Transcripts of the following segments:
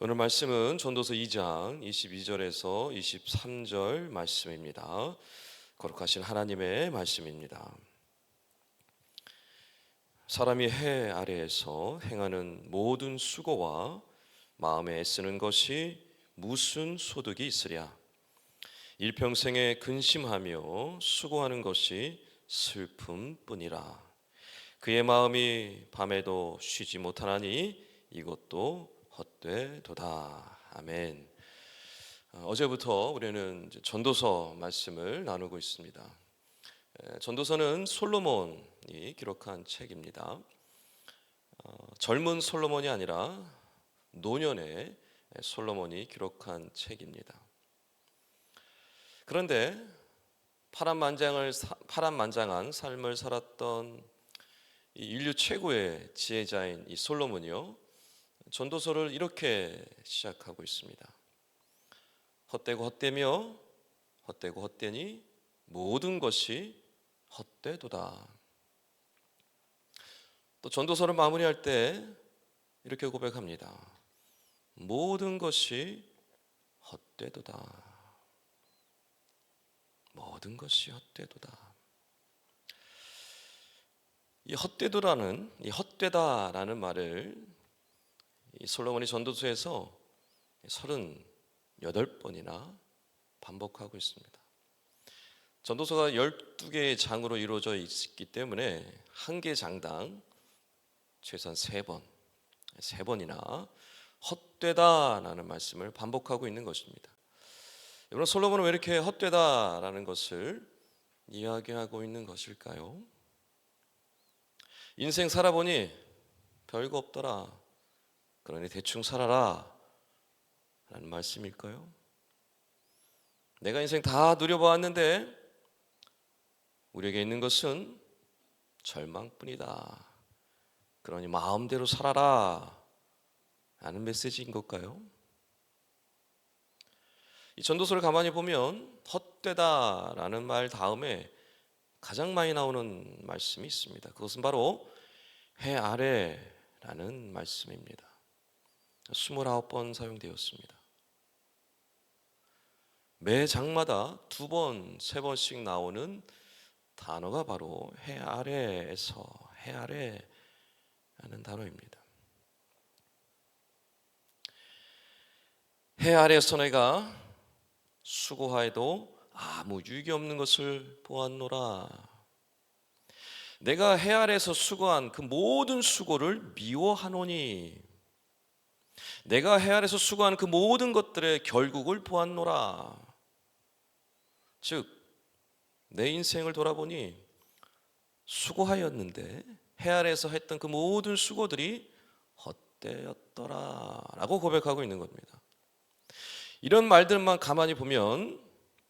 오늘 말씀은 전도서 2장 22절에서 23절 말씀입니다. 거룩하신 하나님의 말씀입니다. 사람이 해 아래에서 행하는 모든 수고와 마음에 애쓰는 것이 무슨 소득이 있으랴. 일평생에 근심하며 수고하는 것이 슬픔뿐이라. 그의 마음이 밤에도 쉬지 못하나니 이것도 헛되도다. 아멘. 어제부터 우리는 전도서 말씀을 나누고 있습니다. 전도서는 솔로몬이 기록한 책입니다. 젊은 솔로몬이 아니라 노년의 솔로몬이 기록한 책입니다. 그런데 파란만장한 삶을 살았던 이 인류 최고의 지혜자인 이 솔로몬이요, 전도서를 이렇게 시작하고 있습니다. 헛되고 헛되며 헛되고 헛되니 모든 것이 헛되도다. 또 전도서를 마무리할 때 이렇게 고백합니다. 모든 것이 헛되도다. 모든 것이 헛되도다. 이 헛되다라는 말을 이 솔로몬이 전도서에서 38번이나 반복하고 있습니다. 전도서가 12개의 장으로 이루어져 있기 때문에 한 개 장당 최소한 3번이나 헛되다라는 말씀을 반복하고 있는 것입니다. 여러분, 솔로몬은 왜 이렇게 헛되다라는 것을 이야기하고 있는 것일까요? 인생 살아보니 별거 없더라, 그러니 대충 살아라 라는 말씀일까요? 내가 인생 다 누려보았는데 우리에게 있는 것은 절망뿐이다, 그러니 마음대로 살아라 라는 메시지인 걸까요? 이 전도서를 가만히 보면 헛되다라는 말 다음에 가장 많이 나오는 말씀이 있습니다. 그것은 바로 해 아래라는 말씀입니다. 29번 사용되었습니다. 매 장마다 2번, 3번씩 나오는 단어가 바로 해 아래에서, 해 아래라는 단어입니다. 해 아래에서 내가 수고하여도 아무 유익이 없는 것을 보았노라. 내가 해 아래에서 수고한 그 모든 수고를 미워하노니, 내가 해 아래에서 수고한 그 모든 것들의 결국을 보았노라. 즉, 내 인생을 돌아보니 수고하였는데 해 아래에서 했던 그 모든 수고들이 헛되었더라 라고 고백하고 있는 겁니다. 이런 말들만 가만히 보면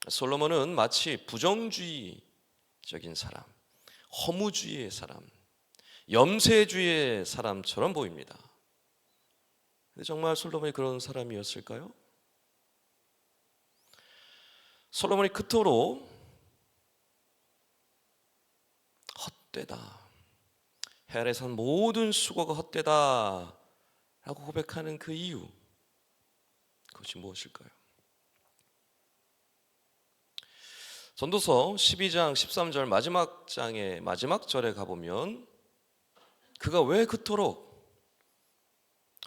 솔로몬은 마치 부정주의적인 사람, 허무주의의 사람, 염세주의의 사람처럼 보입니다. 근데 정말 솔로몬이 그런 사람이었을까요? 솔로몬이 그토록 헛되다, 해 아래에서 한 모든 수고가 헛되다 라고 고백하는 그 이유, 그것이 무엇일까요? 전도서 12장 13절 마지막 장의 마지막 절에 가보면 그가 왜 그토록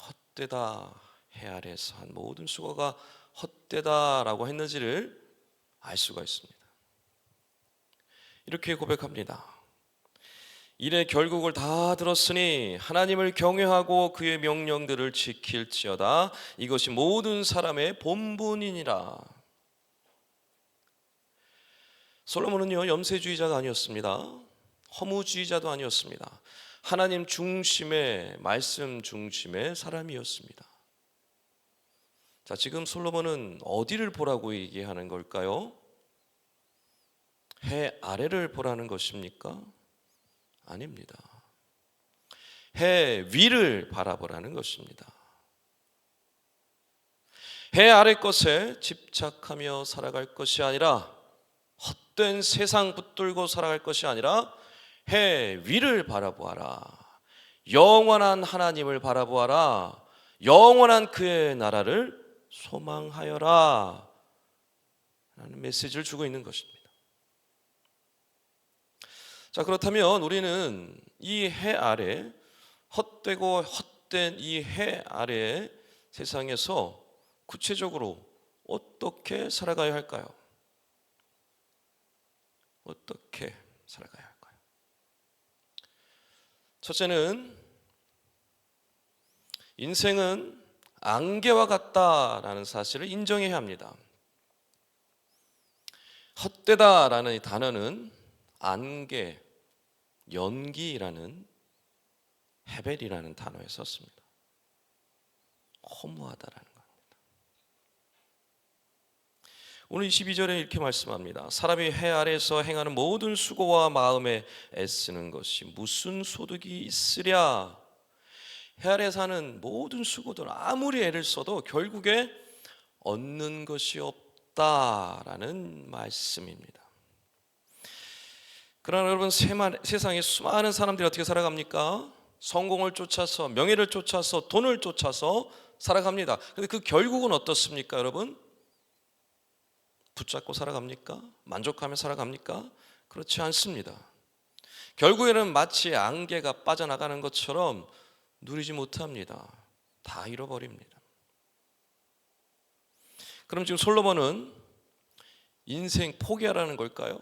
헛되다, 해 아래에서 한 모든 수고가 헛되다라고 했는지를 알 수가 있습니다. 이렇게 고백합니다. 일의 결국을 다 들었으니 하나님을 경외하고 그의 명령들을 지킬지어다. 이것이 모든 사람의 본분이니라. 솔로몬은요, 염세주의자가 아니었습니다. 허무주의자도 아니었습니다. 하나님 중심의, 말씀 중심의 사람이었습니다. 자, 지금 솔로몬은 어디를 보라고 얘기하는 걸까요? 해 아래를 보라는 것입니까? 아닙니다. 해 위를 바라보라는 것입니다. 해 아래 것에 집착하며 살아갈 것이 아니라, 헛된 세상 붙들고 살아갈 것이 아니라 해 위를 바라보아라. 영원한 하나님을 바라보아라. 영원한 그의 나라를 소망하여라 라는 메시지를 주고 있는 것입니다. 자, 그렇다면 우리는 이 해 아래, 헛되고 헛된 이 해 아래 세상에서 구체적으로 어떻게 살아가야 할까요? 어떻게 살아가야 할까요? 첫째는 인생은 안개와 같다라는 사실을 인정해야 합니다. 헛되다라는 이 단어는 안개, 연기라는 헤벨이라는 단어에 썼습니다. 허무하다라는 겁니다. 오늘 22절에 이렇게 말씀합니다. 사람이 해 아래에서 행하는 모든 수고와 마음에 애쓰는 것이 무슨 소득이 있으랴. 해 아래 사는 모든 수고들 아무리 애를 써도 결국에 얻는 것이 없다라는 말씀입니다. 그러나 여러분, 세상에 수많은 사람들이 어떻게 살아갑니까? 성공을 쫓아서, 명예를 쫓아서, 돈을 쫓아서 살아갑니다. 그런데 그 결국은 어떻습니까, 여러분? 붙잡고 살아갑니까? 만족하며 살아갑니까? 그렇지 않습니다. 결국에는 마치 안개가 빠져나가는 것처럼 누리지 못합니다. 다 잃어버립니다. 그럼 지금 솔로몬은 인생 포기하라는 걸까요?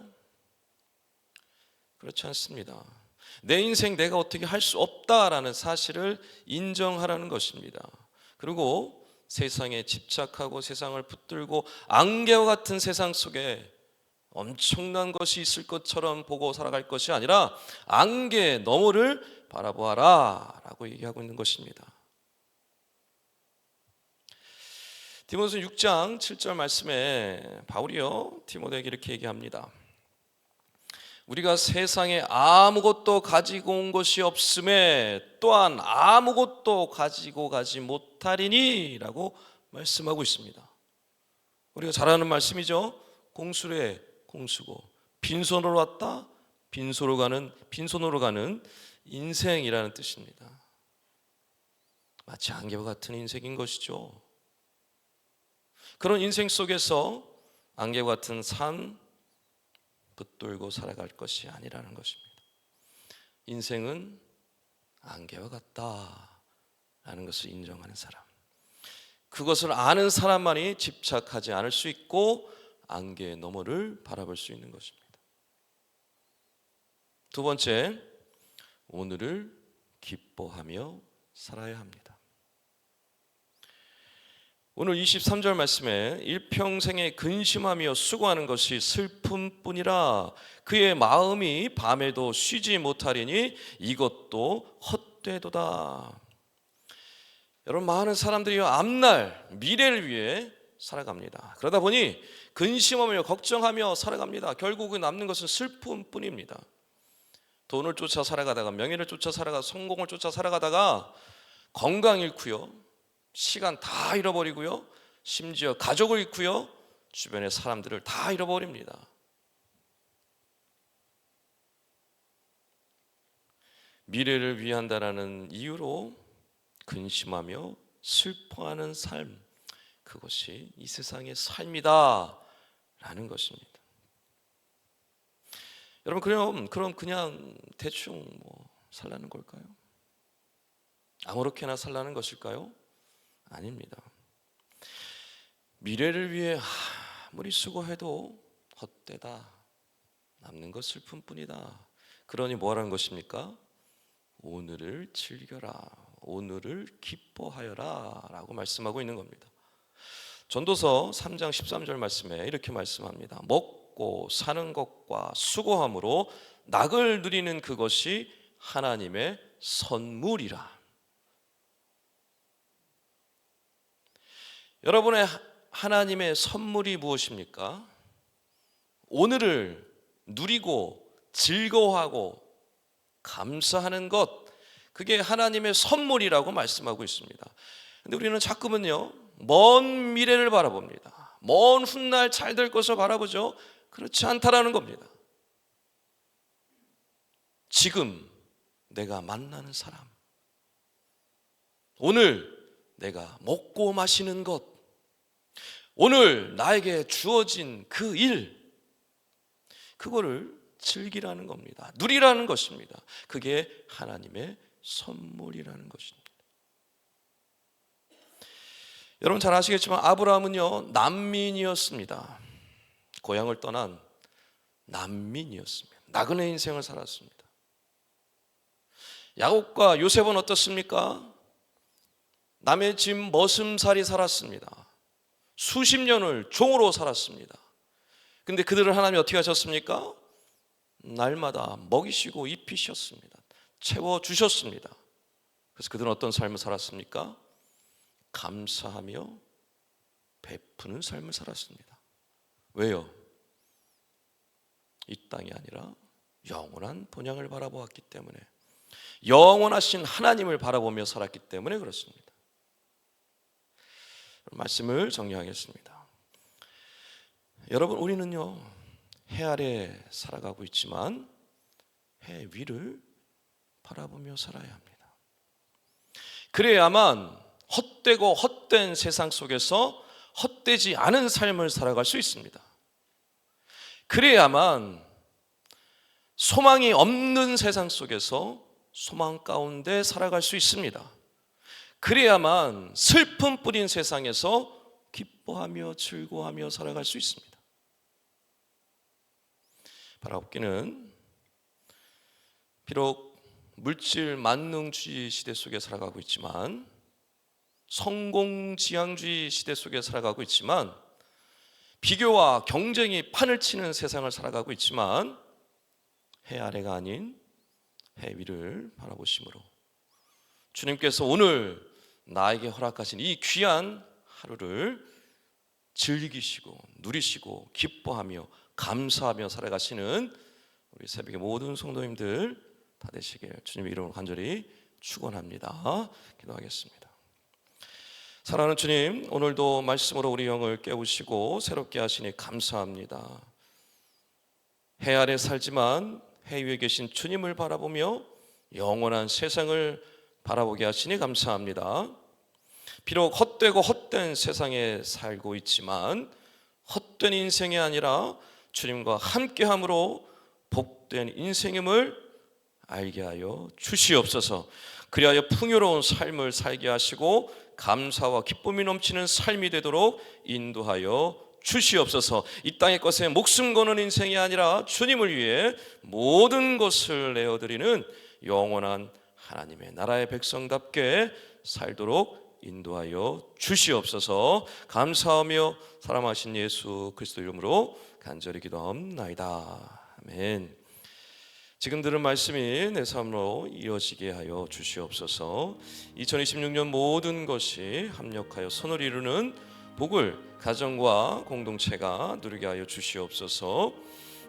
그렇지 않습니다. 내 인생 내가 어떻게 할 수 없다라는 사실을 인정하라는 것입니다. 그리고 세상에 집착하고 세상을 붙들고 안개와 같은 세상 속에 엄청난 것이 있을 것처럼 보고 살아갈 것이 아니라 안개 너머를 바라보아라 라고 얘기하고 있는 것입니다. 디모데서 6장 7절 말씀에 바울이요 디모데에게 이렇게 얘기합니다. 우리가 세상에 아무것도 가지고 온 것이 없음에 또한 아무것도 가지고 가지 못하리니 라고 말씀하고 있습니다. 우리가 잘 아는 말씀이죠. 공수래 공수고 빈손으로 왔다 빈손으로 가는 인생이라는 뜻입니다. 마치 안개와 같은 인생인 것이죠. 그런 인생 속에서 안개와 같은 삶 붙들고 살아갈 것이 아니라는 것입니다. 인생은 안개와 같다라는 것을 인정하는 사람, 그것을 아는 사람만이 집착하지 않을 수 있고 안개의 너머를 바라볼 수 있는 것입니다. 두 번째, 오늘을 기뻐하며 살아야 합니다. 오늘 23절 말씀에 일평생에 근심하며 수고하는 것이 슬픔뿐이라 그의 마음이 밤에도 쉬지 못하리니 이것도 헛되도다. 여러분, 많은 사람들이 앞날 미래를 위해 살아갑니다. 그러다 보니 근심하며 걱정하며 살아갑니다. 결국은 남는 것은 슬픔뿐입니다. 돈을 쫓아 살아가다가, 명예를 쫓아 살아가다가, 성공을 쫓아 살아가다가 건강 잃고요, 시간 다 잃어버리고요, 심지어 가족을 잃고요, 주변의 사람들을 다 잃어버립니다. 미래를 위한다라는 이유로 근심하며 슬퍼하는 삶, 그것이 이 세상의 삶이다 라는 것입니다. 여러분, 그럼 그냥 대충 살라는 걸까요? 아무렇게나 살라는 것일까요? 아닙니다. 미래를 위해 아무리 수고해도 헛되다, 남는 것 슬픔뿐이다. 그러니 뭐라는 것입니까? 오늘을 즐겨라, 오늘을 기뻐하여라 라고 말씀하고 있는 겁니다. 전도서 3장 13절 말씀에 이렇게 말씀합니다. 먹고 사는 것과 수고함으로 낙을 누리는 그것이 하나님의 선물이라. 여러분의 하나님의 선물이 무엇입니까? 오늘을 누리고 즐거워하고 감사하는 것, 그게 하나님의 선물이라고 말씀하고 있습니다. 근데 우리는 자꾸만요 먼 미래를 바라봅니다. 먼 훗날 잘 될 것을 바라보죠. 그렇지 않다라는 겁니다. 지금 내가 만나는 사람, 오늘 내가 먹고 마시는 것, 오늘 나에게 주어진 그 일, 그거를 즐기라는 겁니다. 누리라는 것입니다. 그게 하나님의 선물이라는 것입니다. 여러분 잘 아시겠지만 아브라함은요, 난민이었습니다. 고향을 떠난 난민이었습니다. 나그네 인생을 살았습니다. 야곱과 요셉은 어떻습니까? 남의 집 머슴살이 살았습니다. 수십 년을 종으로 살았습니다. 근데 그들을 하나님이 어떻게 하셨습니까? 날마다 먹이시고 입히셨습니다. 채워주셨습니다. 그래서 그들은 어떤 삶을 살았습니까? 감사하며 베푸는 삶을 살았습니다. 왜요? 이 땅이 아니라 영원한 본향을 바라보았기 때문에, 영원하신 하나님을 바라보며 살았기 때문에 그렇습니다. 말씀을 정리하겠습니다. 여러분, 우리는요, 해 아래 살아가고 있지만 해 위를 바라보며 살아야 합니다. 그래야만 헛되고 헛된 세상 속에서 헛되지 않은 삶을 살아갈 수 있습니다. 그래야만 소망이 없는 세상 속에서 소망 가운데 살아갈 수 있습니다. 그래야만 슬픔 뿌린 세상에서 기뻐하며 즐거워하며 살아갈 수 있습니다. 바라옵기는 비록 물질 만능주의 시대 속에 살아가고 있지만, 성공지향주의 시대 속에 살아가고 있지만, 비교와 경쟁이 판을 치는 세상을 살아가고 있지만, 해 아래가 아닌 해 위를 바라보심으로 주님께서 오늘 나에게 허락하신 이 귀한 하루를 즐기시고 누리시고 기뻐하며 감사하며 살아가시는 우리 새벽의 모든 성도님들 다 되시길 주님의 이름으로 간절히 축원합니다. 기도하겠습니다. 사랑하는 주님, 오늘도 말씀으로 우리 영을 깨우시고 새롭게 하시니 감사합니다. 해 아래 살지만 해 위에 계신 주님을 바라보며 영원한 세상을 바라보게 하시니 감사합니다. 비록 헛되고 헛된 세상에 살고 있지만 헛된 인생이 아니라 주님과 함께함으로 복된 인생임을 알게 하여 주시옵소서. 그리하여 풍요로운 삶을 살게 하시고 감사와 기쁨이 넘치는 삶이 되도록 인도하여 주시옵소서. 이 땅의 것에 목숨 거는 인생이 아니라 주님을 위해 모든 것을 내어드리는 영원한 하나님의 나라의 백성답게 살도록 인도하여 주시옵소서. 감사하며 사랑하신 예수 그리스도 이름으로 간절히 기도합나이다. 아멘. 지금 들은 말씀이 내 삶으로 이어지게 하여 주시옵소서. 2026년 모든 것이 합력하여 선을 이루는 복을 가정과 공동체가 누리게 하여 주시옵소서.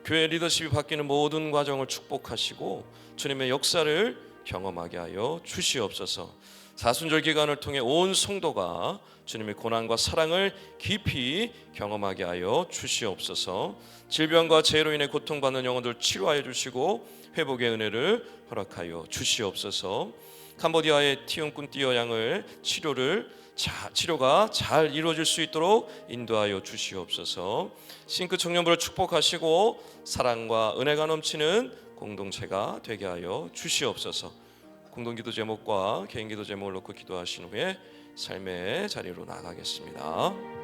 교회 리더십이 바뀌는 모든 과정을 축복하시고 주님의 역사를 경험하게 하여 주시옵소서. 사순절 기간을 통해 온 성도가 주님의 고난과 사랑을 깊이 경험하게 하여 주시옵소서. 질병과 재해로 인해 고통받는 영혼들 치료하여 주시고 회복의 은혜를 허락하여 주시옵소서. 캄보디아의 티용꾼띠어 양을 치료가 잘 이루어질 수 있도록 인도하여 주시옵소서. 싱크 청년부를 축복하시고 사랑과 은혜가 넘치는 공동체가 되게 하여 주시옵소서. 공동기도 제목과 개인기도 제목을 놓고 기도하신 후에 삶의 자리로 나가겠습니다.